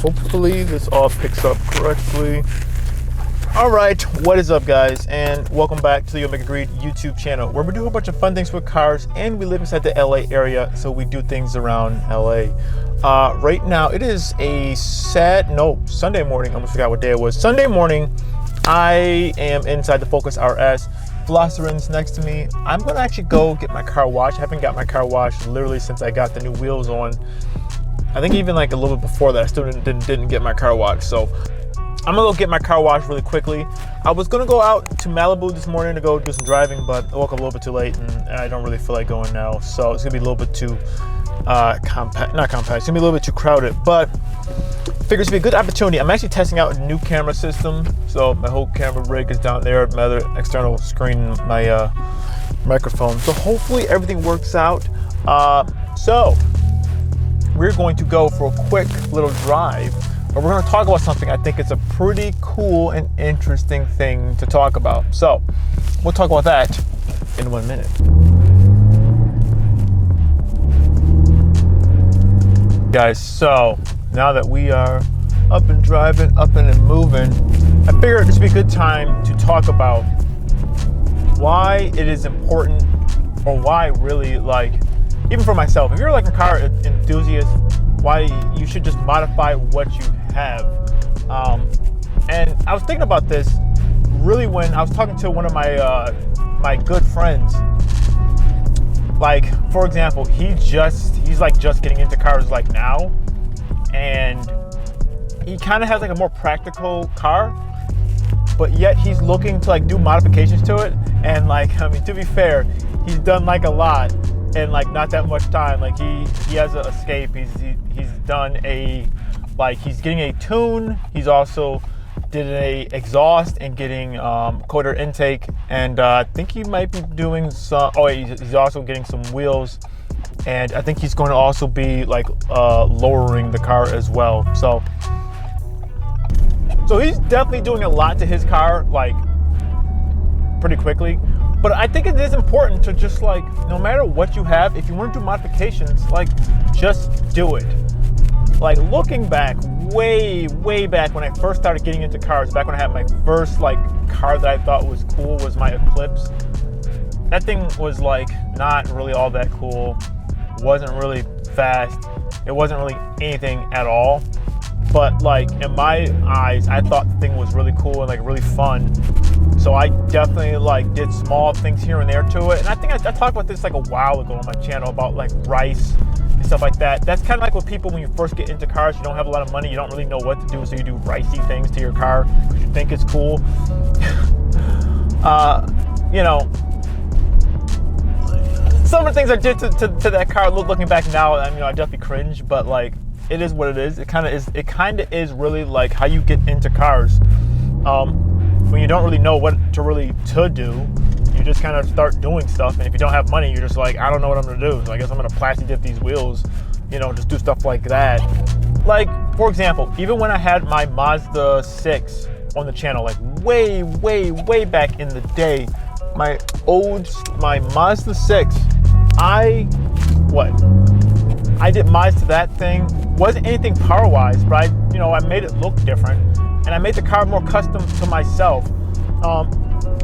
Hopefully this all picks up correctly. All right, what is up, guys, and welcome back to the Omega Greed YouTube channel, where we do a bunch of fun things with cars, and we live inside the LA area, so we do things around LA. Right now, it is a Sunday morning. I almost forgot what day it was. Sunday morning. I am inside the Focus RS. Flosseren's next to me. I'm gonna actually go get my car washed. I haven't got my car washed literally since I got the new wheels on. I think even like a little bit before that, I still didn't get my car washed. So I'm gonna go get my car washed really quickly. I was gonna go out to Malibu this morning to go do some driving, but I woke up a little bit too late and I don't really feel like going now. So it's gonna be a little bit too not compact, it's gonna be a little bit too crowded, but figures to be a good opportunity. I'm actually testing out a new camera system. So my whole camera rig is down there, my other external screen, my microphone. So hopefully everything works out. So we're going to go for a quick little drive, but we're going to talk about something I think is a pretty cool and interesting thing to talk about. So we'll talk about that in 1 minute. Guys, so now that we are up and driving, up and moving, I figured this would be a good time to talk about why it is important, or why really, like, even for myself, if you're like a car enthusiast, why you should just modify what you have. And I was thinking about this really when I was talking to one of my my good friends. Like, for example, he's like just getting into cars like now, and he kind of has like a more practical car, but yet he's looking to like do modifications to it. And like, I mean, to be fair, he's done like a lot in like not that much time. Like he has an Escape. He's done he's getting a tune. He's also did a exhaust and getting quarter intake, and I think he might be doing some. Oh, he's also getting some wheels, and I think he's going to also be like lowering the car as well. So he's definitely doing a lot to his car, like pretty quickly. But I think it is important to just, like, no matter what you have, if you want to do modifications, like, just do it. Like, looking back, way back when I first started getting into cars, back when I had my first like car that I thought was cool was my Eclipse. That thing was like not really all that cool, wasn't really fast, it wasn't really anything at all. But like in my eyes, I thought the thing was really cool and like really fun. So I definitely like did small things here and there to it. And I think I talked about this like a while ago on my channel about like rice and stuff like that. That's kind of like what people, when you first get into cars, you don't have a lot of money, you don't really know what to do, so you do ricey things to your car because you think it's cool. You know, some of the things I did to that car, looking back now, I mean, I definitely cringe, but like, it is what it is. It kind of is really like how you get into cars. When you don't really know what to do, you just kind of start doing stuff. And if you don't have money, you're just like, I don't know what I'm gonna do. So I guess I'm gonna plastic dip these wheels, you know, just do stuff like that. Like, for example, even when I had my Mazda 6 on the channel, like way back in the day, my Mazda 6, I did mods to that thing. Wasn't anything power-wise, but I made it look different, and I made the car more custom to myself.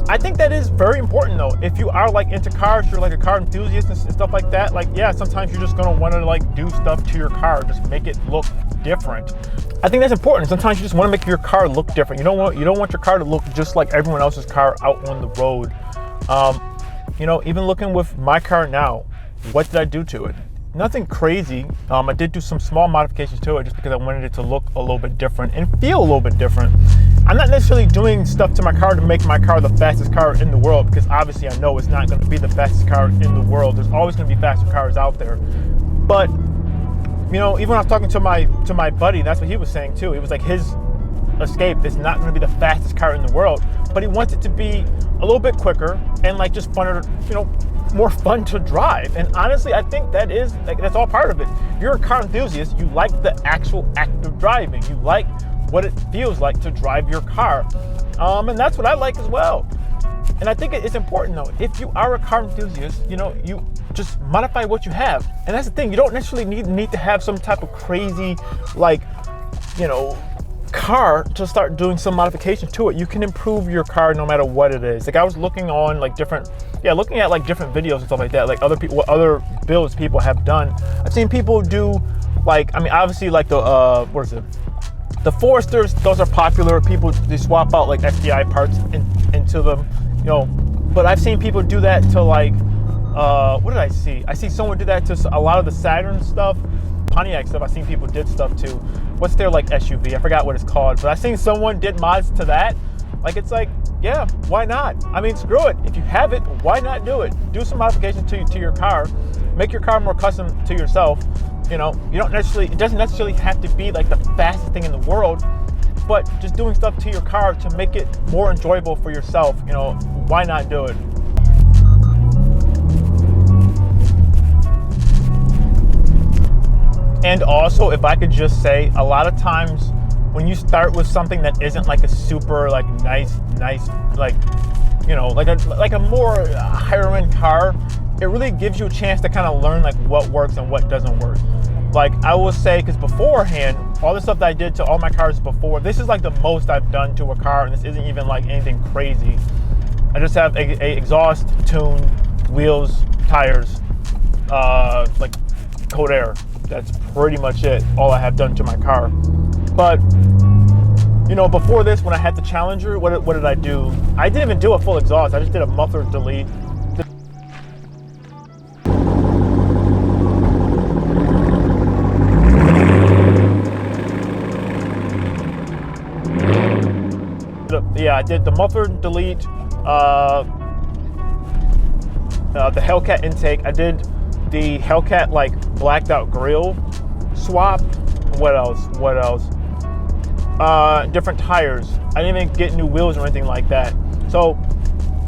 I think that is very important though. If you are like into cars, you're like a car enthusiast and stuff like that, like, yeah, sometimes you're just gonna wanna like do stuff to your car, just make it look different. I think that's important. Sometimes you just wanna make your car look different. You don't want your car to look just like everyone else's car out on the road. Even looking with my car now, what did I do to it? Nothing crazy. I did do some small modifications to it just because I wanted it to look a little bit different and feel a little bit different. I'm not necessarily doing stuff to my car to make my car the fastest car in the world, because obviously I know it's not going to be the fastest car in the world. There's always going to be faster cars out there. But even when I was talking to my buddy, that's what he was saying too. It was like his Escape is not going to be the fastest car in the world, but he wants it to be a little bit quicker and like just funner, more fun to drive. And honestly, I think that's all part of it. If you're a car enthusiast, you like the actual act of driving. You like what it feels like to drive your car. And that's what I like as well. And I think it's important though, if you are a car enthusiast, you just modify what you have. And that's the thing, you don't necessarily need to have some type of crazy, like, you know, car to start doing some modification to it. You can improve your car no matter what it is. Like I was looking on like looking at like different videos and stuff like that, like other people, what other builds people have done. I've seen people do like, I mean, obviously like the what is it? The Foresters, those are popular. People, they swap out like FDI parts into them, you know. But I've seen people do that to like, what did I see? I see someone do that to a lot of the Saturn stuff, Pontiac stuff. I've seen people did stuff too. What's their like SUV? I forgot what it's called, but I've seen someone did mods to that. Like it's like, yeah, why not? I mean, screw it. If you have it, why not do it? Do some modifications to your car. Make your car more custom to yourself. You know, you don't necessarily, it doesn't necessarily have to be like the fastest thing in the world, but just doing stuff to your car to make it more enjoyable for yourself, you know, why not do it? And also, if I could just say, a lot of times when you start with something that isn't like a super like nice, like, you know, like a more higher end car, it really gives you a chance to kind of learn like what works and what doesn't work. Like I will say, because beforehand, all the stuff that I did to all my cars before, this is like the most I've done to a car, and this isn't even like anything crazy. I just have a exhaust, tune, wheels, tires, like cold air. That's pretty much it, all I have done to my car. But, you know, before this, when I had the Challenger, what did I do? I didn't even do a full exhaust. I just did a muffler delete. Yeah, I did the muffler delete, the Hellcat intake. I did the Hellcat like blacked out grill swap. What else? Different tires. I didn't even get new wheels or anything like that. So,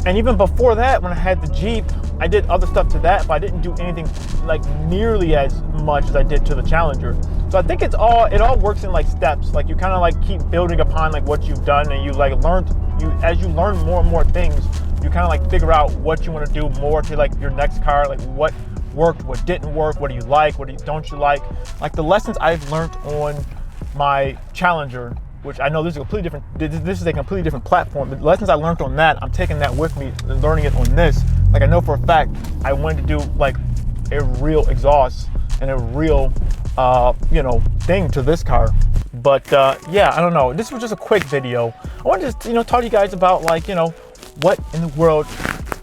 and even before that, when I had the Jeep, I did other stuff to that, but I didn't do anything like nearly as much as I did to the Challenger. So I think it all works in like steps. Like you kind of like keep building upon like what you've done, and you like as you learn more and more things, you kind of like figure out what you want to do more to like your next car, like what worked, what didn't work, what do you like, what don't you like. Like the lessons I've learned on my Challenger, which I know this is a completely different platform, but the lessons I learned on that, I'm taking that with me and learning it on this. Like I know for a fact I wanted to do like a real exhaust and a real you know, thing to this car. But yeah, I don't know, this was just a quick video. I wanted to, you know, talk to you guys about like, you know, what in the world,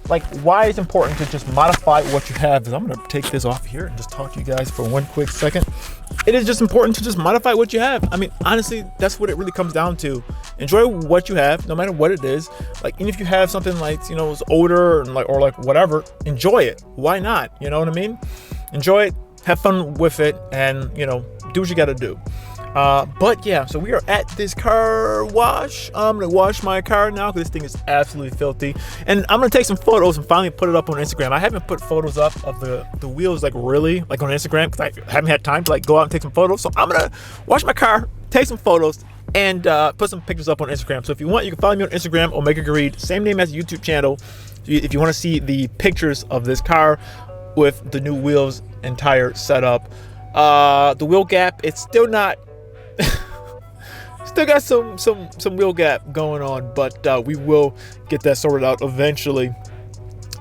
like why it's important to just modify what you have. I'm gonna take this off here and just talk to you guys for one quick second. It is just important to just modify what you have. I mean, honestly, that's what it really comes down to. Enjoy what you have, no matter what it is. Like, even if you have something like, you know, it's older and like, or like whatever, enjoy it. Why not? You know what I mean? Enjoy it, have fun with it, and, you know, do what you gotta do. But yeah, so we are at this car wash. I'm gonna wash my car now because this thing is absolutely filthy, and I'm gonna take some photos and finally put it up on Instagram. I haven't put photos up of the wheels like really like on Instagram because I haven't had time to like go out and take some photos. So I'm gonna wash my car, take some photos, and put some pictures up on Instagram. So if you want, you can follow me on Instagram, OmegaGreed, same name as the YouTube channel. If you want to see the pictures of this car with the new wheels and tire setup, the wheel gap, it's still not. Still got some wheel gap going on, but we will get that sorted out eventually.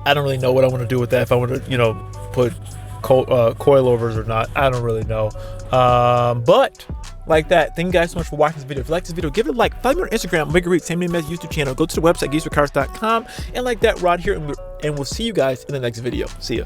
I don't really know what I want to do with that, if I want to, you know, put coilovers or not. I don't really know. But like that, thank you guys so much for watching this video. If you like this video, give it a like. Follow me on Instagram, OmegaGreed, same name as YouTube channel. Go to the website, geeksforcars.com, and like that rod here, and we'll see you guys in the next video. See ya.